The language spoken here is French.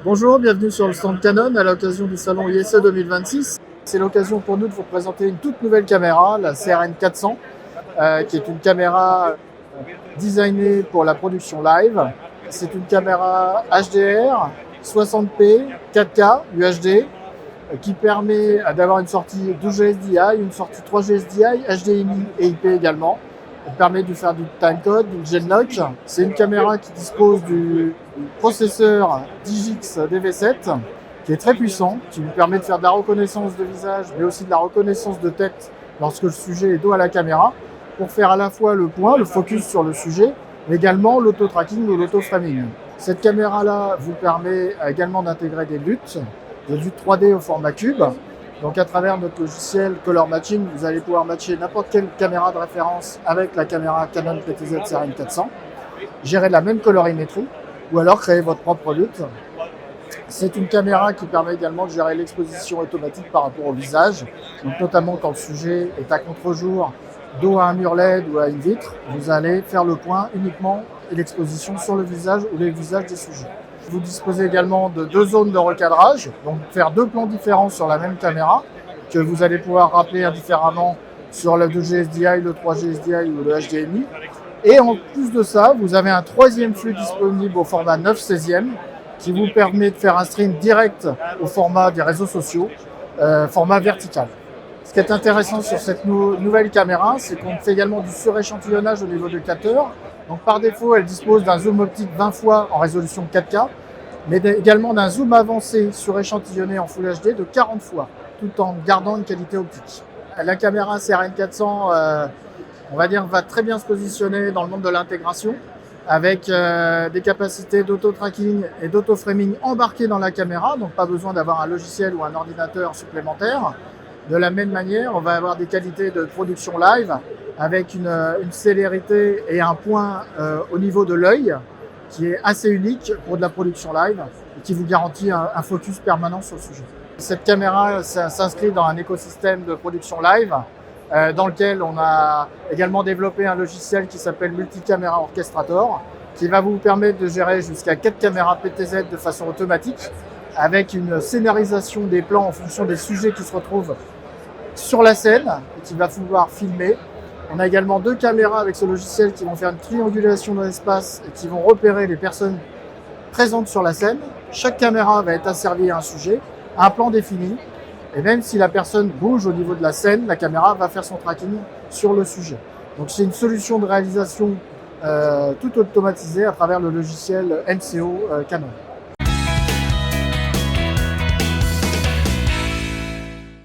Bonjour, bienvenue sur le stand Canon à l'occasion du salon ISE 2026. C'est l'occasion pour nous de vous présenter une toute nouvelle caméra, la CRN400, qui est une caméra designée pour la production live. C'est une caméra HDR, 60p, 4K, UHD, qui permet d'avoir une sortie 12G SDI, une sortie 3G SDI, HDMI et IP également. Elle permet de faire du timecode, du Genlock. C'est une caméra qui dispose du processeur Digix DV7, qui est très puissant, qui vous permet de faire de la reconnaissance de visage, mais aussi de la reconnaissance de tête lorsque le sujet est dos à la caméra, pour faire à la fois le point, le focus sur le sujet, mais également l'auto-tracking ou l'auto-framing. Cette caméra-là vous permet également d'intégrer des luttes 3D au format cube. Donc à travers notre logiciel Color Matching, vous allez pouvoir matcher n'importe quelle caméra de référence avec la caméra Canon PTZ CRN400, gérer la même colorimétrie ou alors créer votre propre lutte. C'est une caméra qui permet également de gérer l'exposition automatique par rapport au visage, donc notamment quand le sujet est à contre-jour, dos à un mur LED ou à une vitre, vous allez faire le point uniquement et l'exposition sur le visage ou les visages des sujets. Vous disposez également de 2 zones de recadrage, donc faire 2 plans différents sur la même caméra, que vous allez pouvoir rappeler indifféremment sur le 2G SDI, le 3G SDI ou le HDMI. Et en plus de ça, vous avez un 3e flux disponible au format 9/16e, qui vous permet de faire un stream direct au format des réseaux sociaux, format vertical. Ce qui est intéressant sur cette nouvelle caméra, c'est qu'on fait également du suréchantillonnage au niveau du capteur. Donc par défaut, elle dispose d'un zoom optique 20 fois en résolution 4K, mais également d'un zoom avancé suréchantillonné en Full HD de 40 fois, tout en gardant une qualité optique. La caméra CRN400, on va dire, va très bien se positionner dans le monde de l'intégration, avec des capacités d'auto-tracking et d'auto-framing embarquées dans la caméra, donc pas besoin d'avoir un logiciel ou un ordinateur supplémentaire. De la même manière, on va avoir des qualités de production live avec une célérité et un point au niveau de l'œil qui est assez unique pour de la production live et qui vous garantit un focus permanent sur le sujet. Cette caméra s'inscrit dans un écosystème de production live dans lequel on a également développé un logiciel qui s'appelle Multicamera Orchestrator, qui va vous permettre de gérer jusqu'à 4 caméras PTZ de façon automatique, avec une scénarisation des plans en fonction des sujets qui se retrouvent sur la scène et qui va pouvoir filmer. On a également 2 caméras avec ce logiciel qui vont faire une triangulation dans l'espace et qui vont repérer les personnes présentes sur la scène. Chaque caméra va être asservie à un sujet, à un plan défini. Et même si la personne bouge au niveau de la scène, la caméra va faire son tracking sur le sujet. Donc c'est une solution de réalisation tout automatisée à travers le logiciel MCO Canon.